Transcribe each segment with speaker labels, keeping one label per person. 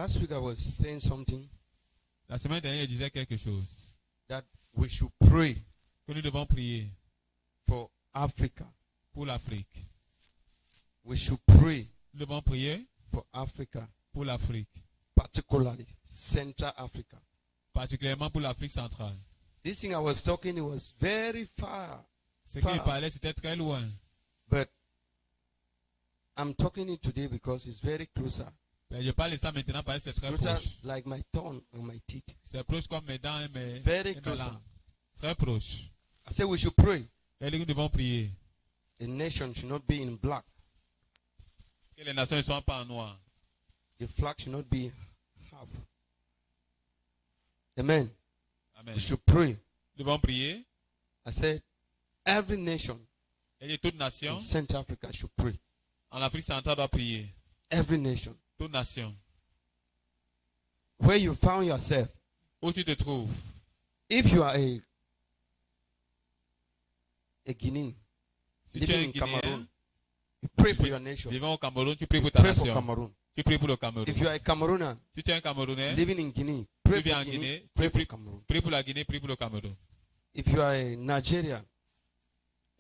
Speaker 1: Last week I was saying something
Speaker 2: La semaine dernière, il disait quelque chose.
Speaker 1: that we should pray
Speaker 2: Que nous devons prier
Speaker 1: for Africa.
Speaker 2: pour l'Afrique.
Speaker 1: We should pray
Speaker 2: Nous devons prier
Speaker 1: for Africa,
Speaker 2: pour l'Afrique.
Speaker 1: particularly Central Africa.
Speaker 2: Particulièrement pour l'Afrique centrale.
Speaker 1: This thing I was talking, it was very far,
Speaker 2: Ce qu'il parlait, c'était très loin.
Speaker 1: but I'm talking it today because it's very closer.
Speaker 2: Mais je parle de ça maintenant parce que c'est très
Speaker 1: Closer
Speaker 2: proche.
Speaker 1: like my tongue and my teeth.
Speaker 2: C'est proche comme mes dents et mes,
Speaker 1: Very
Speaker 2: et mes
Speaker 1: close.
Speaker 2: langues. Très proche.
Speaker 1: I said we should pray.
Speaker 2: Et nous devons prier.
Speaker 1: The nation should not be in black.
Speaker 2: Que les nations ne soient pas en noir.
Speaker 1: The flag should not be half. Amen.
Speaker 2: Amen.
Speaker 1: We should pray.
Speaker 2: Nous devons prier.
Speaker 1: I said every nation
Speaker 2: Et de toute nation,
Speaker 1: in Central Africa should pray.
Speaker 2: en Afrique centrale, doit prier.
Speaker 1: Every nation.
Speaker 2: Toute nation.
Speaker 1: Where you found yourself,
Speaker 2: Où tu te trouves.
Speaker 1: if you are a Guinean
Speaker 2: Si tu es
Speaker 1: living
Speaker 2: un
Speaker 1: in
Speaker 2: Guinéen,
Speaker 1: Cameroon, you pray for your nation.
Speaker 2: vivant au Cameroun, tu pries
Speaker 1: You
Speaker 2: pour ta
Speaker 1: pray for
Speaker 2: nation.
Speaker 1: Cameroon.
Speaker 2: Tu pries pour le Cameroun.
Speaker 1: If you are a Cameroonian
Speaker 2: Si tu es un Camerounais,
Speaker 1: living in Guinea, pray
Speaker 2: tu vis
Speaker 1: for
Speaker 2: en
Speaker 1: Guinea,
Speaker 2: Guinée,
Speaker 1: pray
Speaker 2: tu
Speaker 1: for
Speaker 2: pries,
Speaker 1: Cameroon.
Speaker 2: prie pour la Guinée, prie pour le Cameroun.
Speaker 1: If you are a Nigerian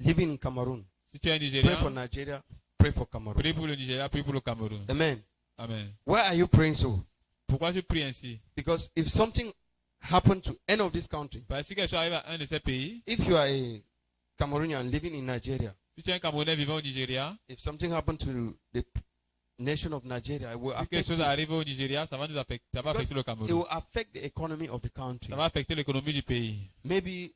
Speaker 1: living in Cameroon,
Speaker 2: Si tu es un
Speaker 1: pray
Speaker 2: Nigérian,
Speaker 1: for Nigeria, pray for Cameroon.
Speaker 2: prie pour le Nigeria, prie pour le Cameroun.
Speaker 1: Amen.
Speaker 2: Amen.
Speaker 1: Why are you praying so?
Speaker 2: Pourquoi tu pries ainsi?
Speaker 1: Because if something happened to any of this country,
Speaker 2: Parce que si quelque chose arrive à un de ces pays,
Speaker 1: if you are a Cameroonian living in Nigeria,
Speaker 2: si tu es un Camerounais vivant au Nigeria,
Speaker 1: if something happened to the nation of Nigeria, it will
Speaker 2: si quelque
Speaker 1: affect,
Speaker 2: chose arrive au Nigeria, ça va nous affecter, ça va affecter le
Speaker 1: it
Speaker 2: Cameroun.
Speaker 1: will affect the economy of the country.
Speaker 2: Ça va affecter l'économie du pays.
Speaker 1: Maybe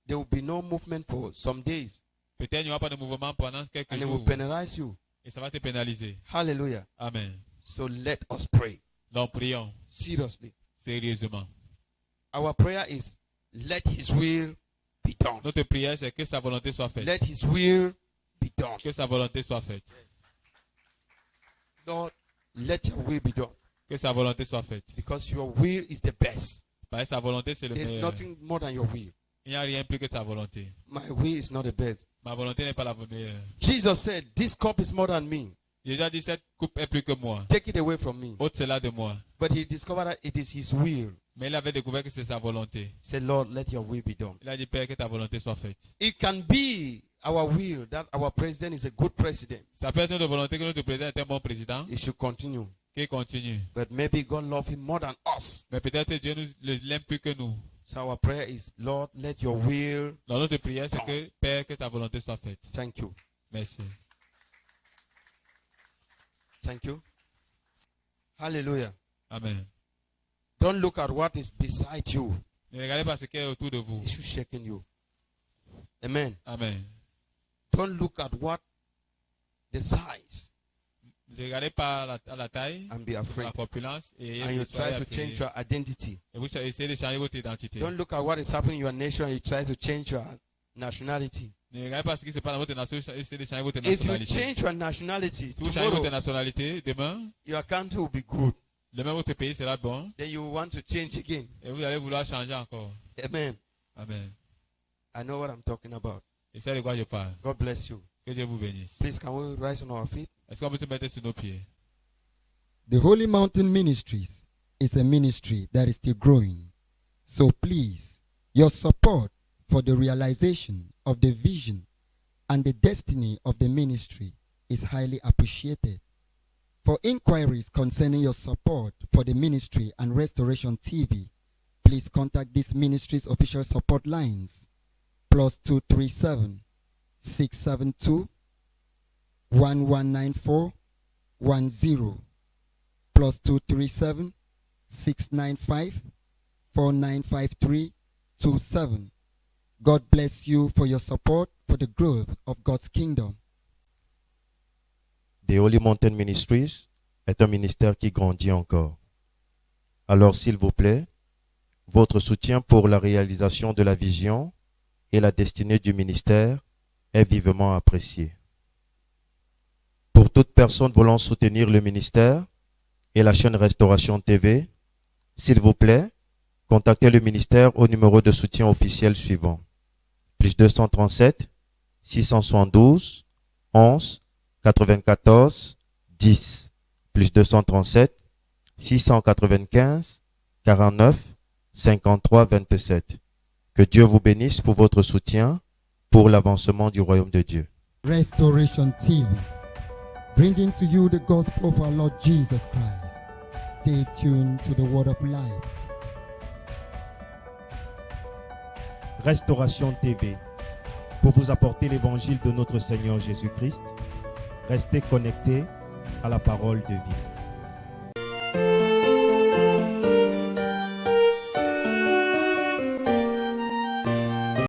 Speaker 1: there will be no movement for some days,
Speaker 2: Peut-être il n'y aura pas de mouvement pendant quelques
Speaker 1: and it will
Speaker 2: jours
Speaker 1: penalize you.
Speaker 2: et ça va te pénaliser.
Speaker 1: Hallelujah.
Speaker 2: Amen.
Speaker 1: So let us pray
Speaker 2: Donc prions
Speaker 1: seriously.
Speaker 2: sérieusement.
Speaker 1: Our prayer is, let His will be done.
Speaker 2: Notre prière, c'est que sa volonté soit faite.
Speaker 1: Let His will be done.
Speaker 2: Que sa volonté soit faite.
Speaker 1: Lord, let Your will be done.
Speaker 2: Que sa volonté soit faite.
Speaker 1: Because Your will is the best.
Speaker 2: Parce que sa volonté, c'est le
Speaker 1: There's
Speaker 2: meilleur.
Speaker 1: nothing more than Your will.
Speaker 2: Il n'y a rien plus que ta volonté.
Speaker 1: My will is not the best.
Speaker 2: Ma volonté n'est pas la meilleure.
Speaker 1: Jesus said, this cup is more than me.
Speaker 2: J'ai déjà dit, cette coupe est plus que moi.
Speaker 1: Take it away from me.
Speaker 2: Ôte cela de moi.
Speaker 1: But he discovered that it is His will.
Speaker 2: Mais il avait découvert que c'est sa volonté.
Speaker 1: He said, Lord, let Your will be done.
Speaker 2: Il a dit, Père, que ta volonté soit faite.
Speaker 1: It can be our will that our president is a good president.
Speaker 2: Ça peut être notre volonté que notre président est un bon président,
Speaker 1: He should continue.
Speaker 2: qu'il continue.
Speaker 1: But maybe God loves him more than us.
Speaker 2: Mais peut-être Dieu nous l'aime plus que nous.
Speaker 1: So our prayer is, Lord, let Your will.
Speaker 2: Dans notre prière, c'est que, Père, que ta volonté soit faite.
Speaker 1: Thank you.
Speaker 2: Merci.
Speaker 1: Thank you. Hallelujah.
Speaker 2: Amen.
Speaker 1: Don't look at what is beside you.
Speaker 2: Ne regardez pas ce qui est autour de vous.
Speaker 1: It should shaking you. Amen.
Speaker 2: Amen.
Speaker 1: Don't look at what the size
Speaker 2: Ne regardez pas à la taille,
Speaker 1: and be
Speaker 2: à
Speaker 1: afraid.
Speaker 2: la populance et
Speaker 1: And you
Speaker 2: soyez
Speaker 1: try to
Speaker 2: effrayés.
Speaker 1: change your identity.
Speaker 2: Et vous essayez de changer votre identité.
Speaker 1: Don't look at what is happening in your nation and you try to change your nationality.
Speaker 2: Ne regardez pas ce qui se passe dans votre nation, essayez de changer votre
Speaker 1: If you
Speaker 2: nationalité.
Speaker 1: change your nationality
Speaker 2: Si vous changez votre
Speaker 1: tomorrow,
Speaker 2: nationalité, demain,
Speaker 1: your country will be good.
Speaker 2: demain votre pays sera bon
Speaker 1: Then you want to change again.
Speaker 2: et vous allez vouloir changer encore.
Speaker 1: Amen.
Speaker 2: Amen.
Speaker 1: I know what I'm talking about.
Speaker 2: Et c'est de quoi je parle.
Speaker 1: God bless you.
Speaker 2: Que Dieu vous bénisse.
Speaker 1: Please, can we rise on our feet?
Speaker 2: Est-ce qu'on peut se mettre sur nos pieds?
Speaker 3: The Holy Mountain Ministries is a ministry that is still growing. So please, your support for the realization of the vision and the destiny of the ministry is highly appreciated. For inquiries concerning your support for the ministry and Restoration TV, please contact this ministry's official support lines +237 672 1194 10 +237 695 4953 27. God bless you for your support for the growth of God's kingdom.
Speaker 4: The Holy Mountain Ministries est un ministère qui grandit encore. Alors, s'il vous plaît, votre soutien pour la réalisation de la vision et la destinée du ministère est vivement apprécié. Pour toute personne voulant soutenir le ministère et la chaîne Restauration TV, s'il vous plaît, contactez le ministère au numéro de soutien officiel suivant. +237 672 11 94 10. +237 695 49 53 27. Que Dieu vous bénisse pour votre soutien pour l'avancement du royaume de Dieu.
Speaker 3: Restoration TV, bringing to you the gospel of our Lord Jesus Christ. Stay tuned to the word of life.
Speaker 4: Restauration TV, pour vous apporter l'évangile de notre Seigneur Jésus-Christ. Restez connectés à la parole de vie.